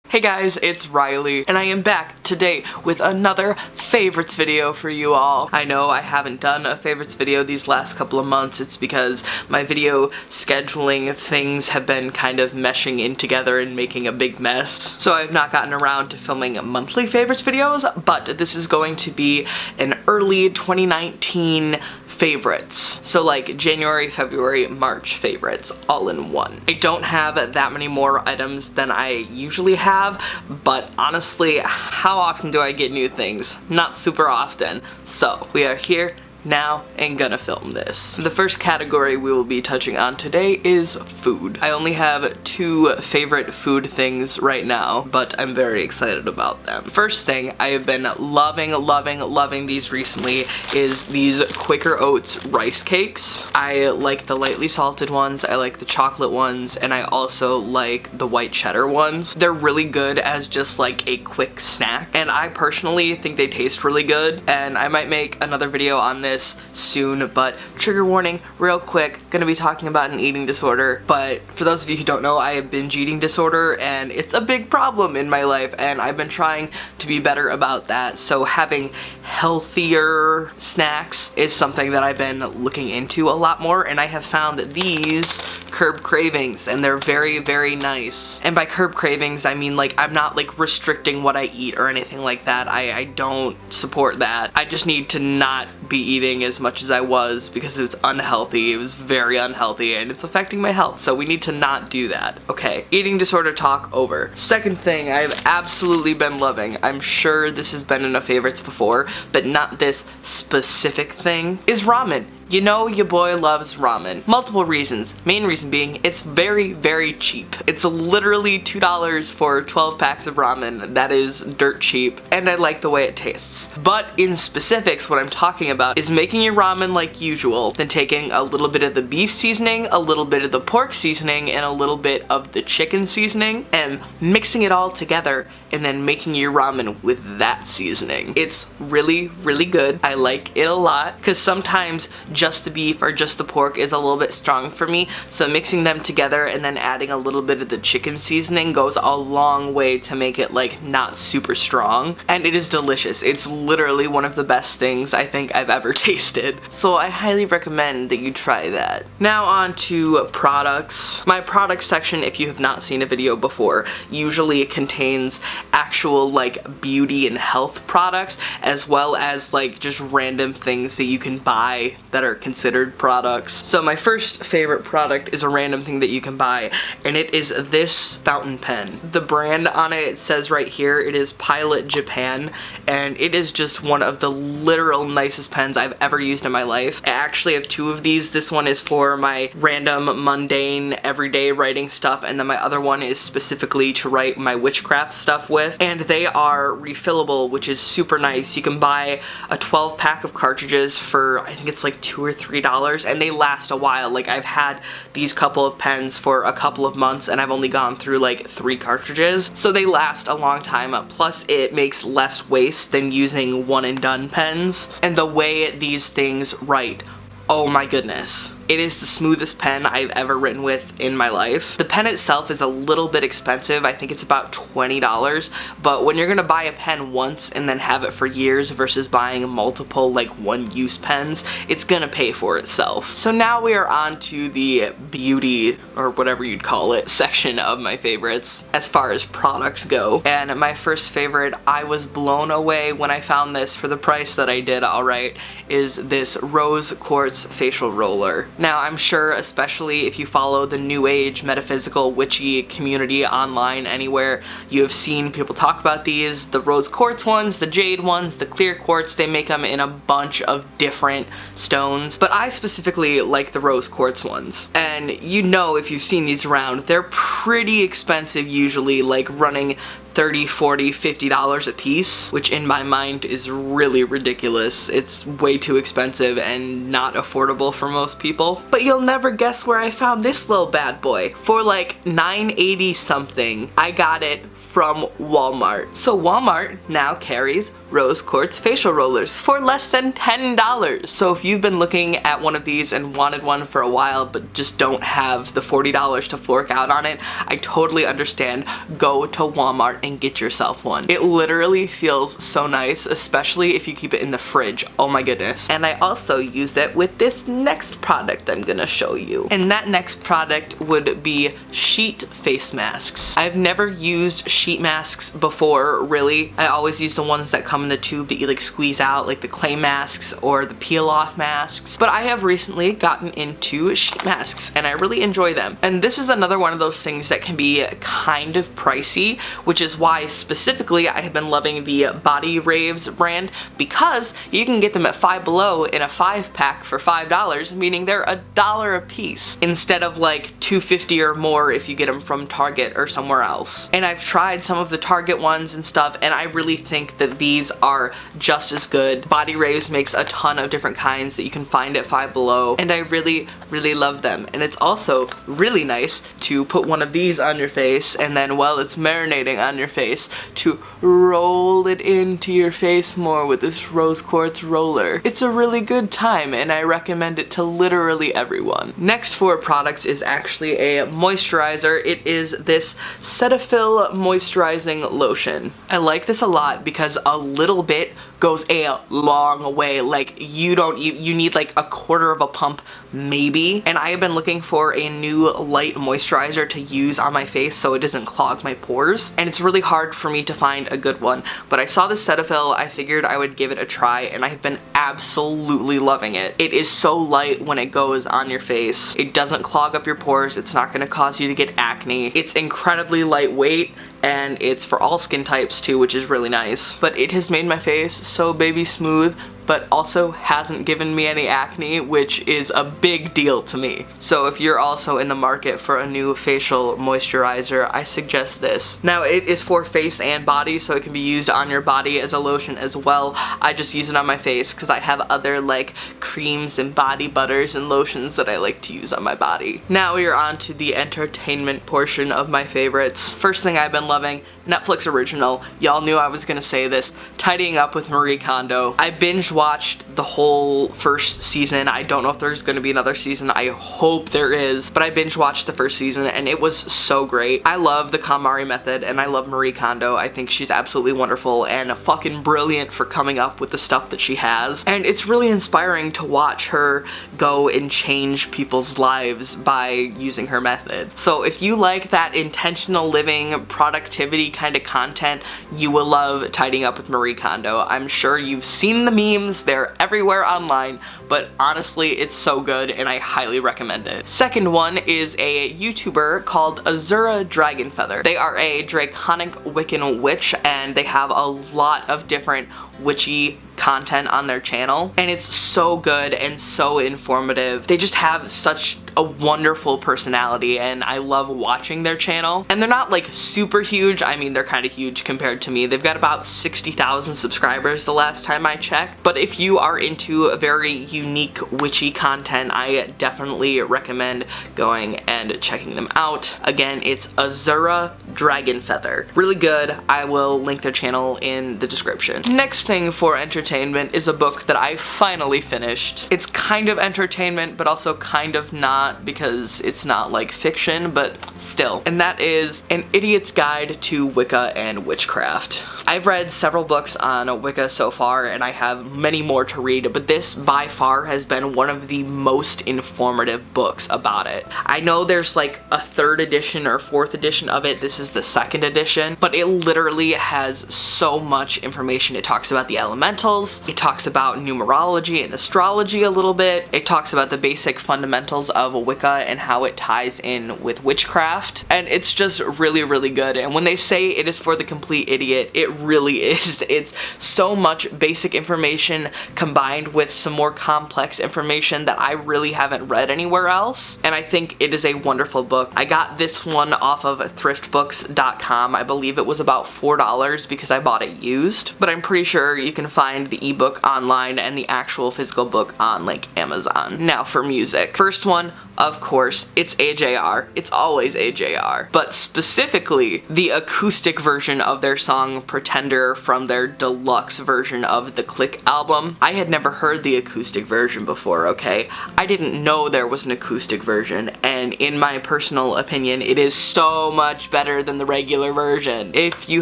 Hey guys, it's Riley, and I am back today with another favorites video for you all. I know I haven't done a favorites video these last couple of months. It's because my video scheduling things have been kind of meshing in together and making a big mess. So I've not gotten around to filming monthly favorites videos, but this is going to be an early 2019 favorites. So like January, February, March favorites all in one. I don't have that many more items than I usually have, but honestly, how often do I get new things? Not super often. So we are here now and gonna film this. The first category we will be touching on today is food. I only have two favorite food things right now, but I'm very excited about them. First thing I have been loving these recently is these Quaker Oats rice cakes. I like the lightly salted ones, I like the chocolate ones, and I also like the white cheddar ones. They're really good as just like a quick snack, and I personally think they taste really good, and I might make another video on this soon, but trigger warning real quick, gonna be talking about an eating disorder. But for those of you who don't know, I have binge eating disorder, and it's a big problem in my life, and I've been trying to be better about that. So having healthier snacks is something that I've been looking into a lot more, and I have found these curb cravings, and they're very nice. And by curb cravings, I mean like I'm not like restricting what I eat or anything like that. I don't support that. I just need to not be eating as much as I was because it's unhealthy. It was very unhealthy and it's affecting my health, so we need to not do that. Okay, eating disorder talk over. Second thing I've absolutely been loving, I'm sure this has been in a favorites before, but not this specific thing, is ramen. You know your boy loves ramen. Multiple reasons. Main reason being it's very cheap. It's literally $2 for 12 packs of ramen. That is dirt cheap, and I like the way it tastes. But in specifics, what I'm talking about is making your ramen like usual, then taking a little bit of the beef seasoning, a little bit of the pork seasoning, and a little bit of the chicken seasoning, and mixing it all together, and then making your ramen with that seasoning. It's really good. I like it a lot, because sometimes just the beef or just the pork is a little bit strong for me, so mixing them together and then adding a little bit of the chicken seasoning goes a long way to make it like not super strong, and it is delicious. It's literally one of the best things I think I've ever tasted, so I highly recommend that you try that. Now on to products. My products section, if you have not seen a video before, usually it contains actual like beauty and health products, as well as like just random things that you can buy that are considered products. So my first favorite product is a random thing that you can buy, and it is this fountain pen. The brand on it says right here, it is Pilot Japan, and it is just one of the literal nicest pens I've ever used in my life. I actually have two of these. This one is for my random, mundane, everyday writing stuff, and then my other one is specifically to write my witchcraft stuff with, and they are refillable, which is super nice. You can buy a 12 pack of cartridges for, I think it's like $2 or $3, and they last a while. Like I've had these couple of pens for a couple of months, and I've only gone through like 3 cartridges, so they last a long time. Plus it makes less waste than using one and done pens, and the way these things write, oh my goodness. It is the smoothest pen I've ever written with in my life. The pen itself is a little bit expensive. I think it's about $20, but when you're gonna buy a pen once and then have it for years versus buying multiple like one-use pens, it's gonna pay for itself. So now we are on to the beauty, or whatever you'd call it, section of my favorites as far as products go. And my first favorite, I was blown away when I found this for the price that I did, alright, is this rose quartz facial roller. Now, I'm sure, especially if you follow the new age, metaphysical, witchy community online anywhere, you have seen people talk about these. The rose quartz ones, the jade ones, the clear quartz, they make them in a bunch of different stones. But I specifically like the rose quartz ones. And you know, if you've seen these around, they're pretty expensive usually, like running $30, $40, $50 a piece, which in my mind is really ridiculous. It's way too expensive and not affordable for most people. But you'll never guess where I found this little bad boy. For like $9.80 something. I got it from Walmart. So Walmart now carries rose quartz facial rollers for less than $10. So if you've been looking at one of these and wanted one for a while but just don't have the $40 to fork out on it, I totally understand. Go to Walmart and get yourself one. It literally feels so nice, especially if you keep it in the fridge. Oh my goodness. And I also use it with this next product I'm gonna show you. And that next product would be sheet face masks. I've never used sheet masks before, really. I always use the ones that come in the tube that you like squeeze out, like the clay masks or the peel off masks. But I have recently gotten into sheet masks and I really enjoy them. And this is another one of those things that can be kind of pricey, which is why specifically I have been loving the Body Raves brand, because you can get them at Five Below in a 5-pack for $5, meaning they're $1 a piece instead of like $2.50 or more if you get them from Target or somewhere else. And I've tried some of the Target ones and stuff, and I really think that these are just as good. Body Raves makes a ton of different kinds that you can find at Five Below, and I really love them. And it's also really nice to put one of these on your face, and then while it's marinating on your face, to roll it into your face more with this rose quartz roller. It's a really good time, and I recommend it to literally everyone. Next for products is actually a moisturizer. It is this Cetaphil moisturizing lotion. I like this a lot because a little bit goes a long way. Like you need like a quarter of a pump maybe. And I have been looking for a new light moisturizer to use on my face so it doesn't clog my pores, and it's really hard for me to find a good one. But I saw this Cetaphil, I figured I would give it a try, and I have been absolutely loving it. It is so light when it goes on your face. It doesn't clog up your pores. It's not going to cause you to get acne. It's incredibly lightweight, and it's for all skin types too, which is really nice. But it has made my face so baby smooth, but also hasn't given me any acne, which is a big deal to me. So if you're also in the market for a new facial moisturizer, I suggest this. Now it is for face and body, so it can be used on your body as a lotion as well. I just use it on my face because I have other like creams and body butters and lotions that I like to use on my body. Now we are on to the entertainment portion of my favorites. First thing I've been loving, Netflix original. Y'all knew I was gonna say this. Tidying Up with Marie Kondo. I binge watched the whole first season. I don't know if there's gonna be another season. I hope there is, but I binge watched the first season and it was so great. I love the KonMari method and I love Marie Kondo. I think she's absolutely wonderful and fucking brilliant for coming up with the stuff that she has. And it's really inspiring to watch her go and change people's lives by using her method. So if you like that intentional living, productivity kind of content, you will love Tidying Up with Marie Kondo. I'm sure you've seen the memes, they're everywhere online, but honestly it's so good and I highly recommend it. Second one is a YouTuber called Azura Dragonfeather. They are a draconic Wiccan witch and they have a lot of different witchy content on their channel, and it's so good and so informative. They just have such a wonderful personality and I love watching their channel. And they're not like super huge. I mean, they're kind of huge compared to me. They've got about 60,000 subscribers the last time I checked. But if you are into a very unique witchy content, I definitely recommend going and checking them out. Again, it's Azura Dragonfeather. Really good. I will link their channel in the description. Next thing for entertainment is a book that I finally finished. It's kind of entertainment, but also kind of not, because it's not like fiction, but still. And that is An Idiot's Guide to Wicca and Witchcraft. I've read several books on Wicca so far, and I have many more to read, but this by far has been one of the most informative books about it. I know there's like a 3rd edition or 4th edition of it. This is the 2nd edition, but it literally has so much information. It talks about the elementals, it talks about numerology and astrology a little bit, it talks about the basic fundamentals of Wicca and how it ties in with witchcraft, and it's just really good. And when they say it is for the complete idiot, it really is. It's so much basic information combined with some more complex information that I really haven't read anywhere else, and I think it is a wonderful book. I got this one off of thriftbooks.com. I believe it was about $4 because I bought it used, but I'm pretty sure you can find the ebook online and the actual physical book on like Amazon. Now for music. First one, of course, it's AJR. It's always AJR. But specifically, the acoustic version of their song Pretender from their deluxe version of the Click album. I had never heard the acoustic version before, okay? I didn't know there was an acoustic version, and in my personal opinion, it is so much better than the regular version. If you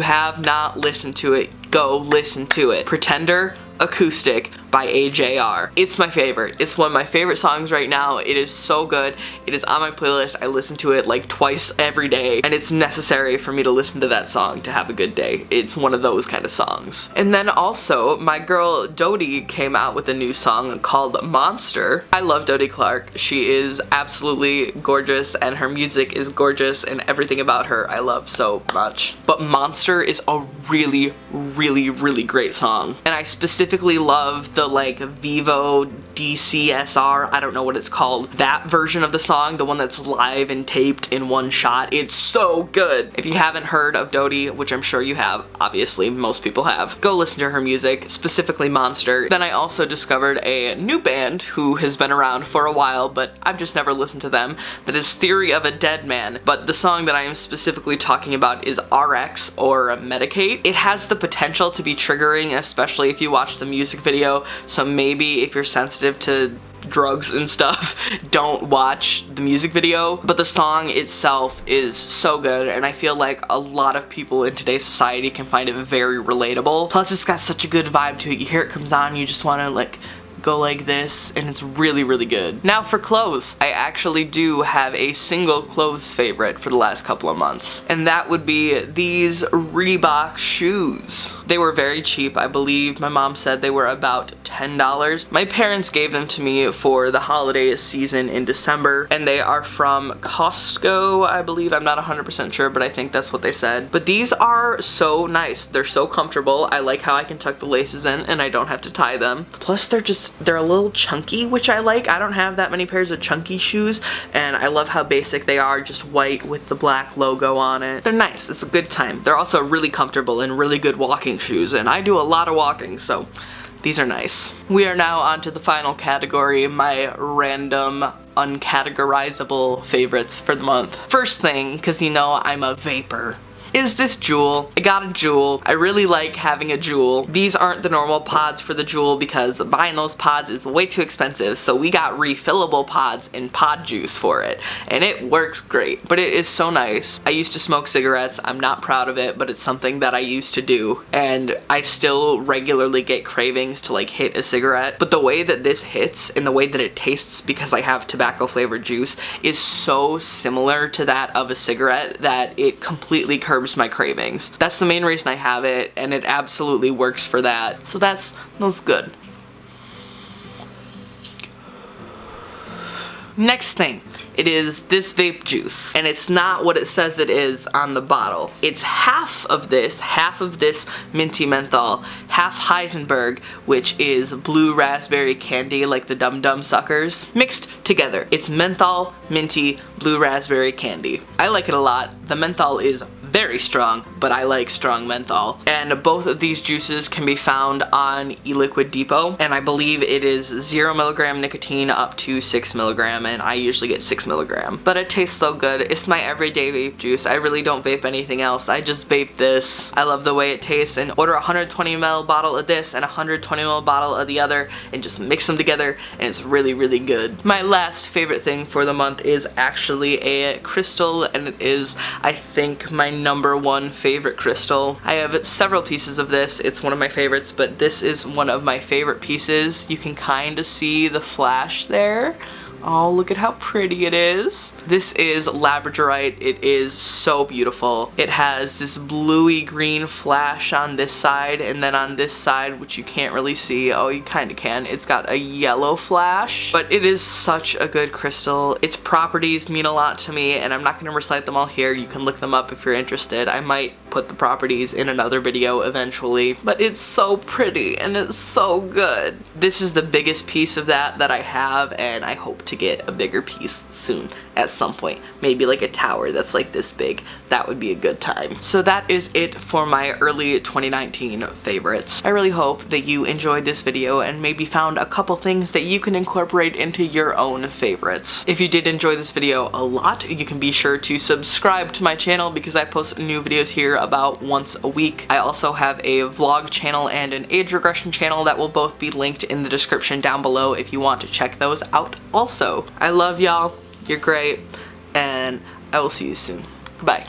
have not listened to it, go listen to it. Pretender Acoustic by AJR. It's my favorite. It's one of my favorite songs right now. It is so good. It is on my playlist. I listen to it like twice every day, and it's necessary for me to listen to that song to have a good day. It's one of those kind of songs. And then also, my girl Dodie came out with a new song called Monster. I love Dodie Clark. She is absolutely gorgeous, and her music is gorgeous, and everything about her I love so much. But Monster is a really, really, really great song. And I specifically love the like Vivo DCSR, I don't know what it's called, that version of the song, the one that's live and taped in one shot. It's so good. If you haven't heard of Dodie, which I'm sure you have, obviously most people have, go listen to her music, specifically Monster. Then I also discovered a new band who has been around for a while, but I've just never listened to them, that is Theory of a Dead Man. But the song that I am specifically talking about is RX, or Medicate. It has the potential to be triggering, especially if you watch the music video, so maybe if you're sensitive to drugs and stuff, don't watch the music video. But the song itself is so good, and I feel like a lot of people in today's society can find it very relatable. Plus it's got such a good vibe to it. You hear it comes on, you just want to like go like this, and it's really, really good. Now for clothes. I actually do have a single clothes favorite for the last couple of months, and that would be these Reebok shoes. They were very cheap. I believe my mom said they were about $10. My parents gave them to me for the holiday season in December, and they are from Costco, I believe. I'm not 100% sure, but I think that's what they said. But these are so nice. They're so comfortable. I like how I can tuck the laces in and I don't have to tie them. Plus they're a little chunky, which I like. I don't have that many pairs of chunky shoes, and I love how basic they are, just white with the black logo on it. They're nice. It's a good time. They're also really comfortable and really good walking shoes, and I do a lot of walking, so these are nice. We are now on to the final category, my random uncategorizable favorites for the month. First thing, because you know I'm a vapor, is this Juul. I got a Juul. I really like having a Juul. These aren't the normal pods for the Juul because buying those pods is way too expensive, so we got refillable pods and pod juice for it, and it works great. But it is so nice. I used to smoke cigarettes. I'm not proud of it, but it's something that I used to do, and I still regularly get cravings to like hit a cigarette. But the way that this hits and the way that it tastes, because I have tobacco flavored juice, is so similar to that of a cigarette that it completely curbs my cravings. That's the main reason I have it, and it absolutely works for that. So that's good. Next thing, it is this vape juice, and it's not what it says it is on the bottle. It's half of this minty menthol, half Heisenberg, which is blue raspberry candy like the Dum Dum Suckers, mixed together. It's menthol, minty, blue raspberry candy. I like it a lot. The menthol is very strong, but I like strong menthol. And both of these juices can be found on eLiquid Depot, and I believe it is 0 milligram nicotine up to 6 milligram, and I usually get 6 milligram. But it tastes so good. It's my everyday vape juice. I really don't vape anything else. I just vape this. I love the way it tastes, and order a 120 ml bottle of this and a 120 ml bottle of the other and just mix them together, and it's really, really good. My last favorite thing for the month is actually a crystal, and it is, I think, my #1 favorite crystal. I have several pieces of this. It's one of my favorites, but this is one of my favorite pieces. You can kind of see the flash there. Oh, look at how pretty it is. This is labradorite. It is so beautiful. It has this bluey green flash on this side, and then on this side, which you can't really see, oh, you kind of can, it's got a yellow flash. But it is such a good crystal. Its properties mean a lot to me, and I'm not going to recite them all here. You can look them up if you're interested. I might put the properties in another video eventually, but it's so pretty and it's so good. This is the biggest piece of that I have, and I hope to get a bigger piece soon at some point. Maybe like a tower that's like this big. That would be a good time. So that is it for my early 2019 favorites. I really hope that you enjoyed this video and maybe found a couple things that you can incorporate into your own favorites. If you did enjoy this video a lot, you can be sure to subscribe to my channel because I post new videos here about once a week. I also have a vlog channel and an age regression channel that will both be linked in the description down below if you want to check those out also. I love y'all. You're great, and I will see you soon. Goodbye.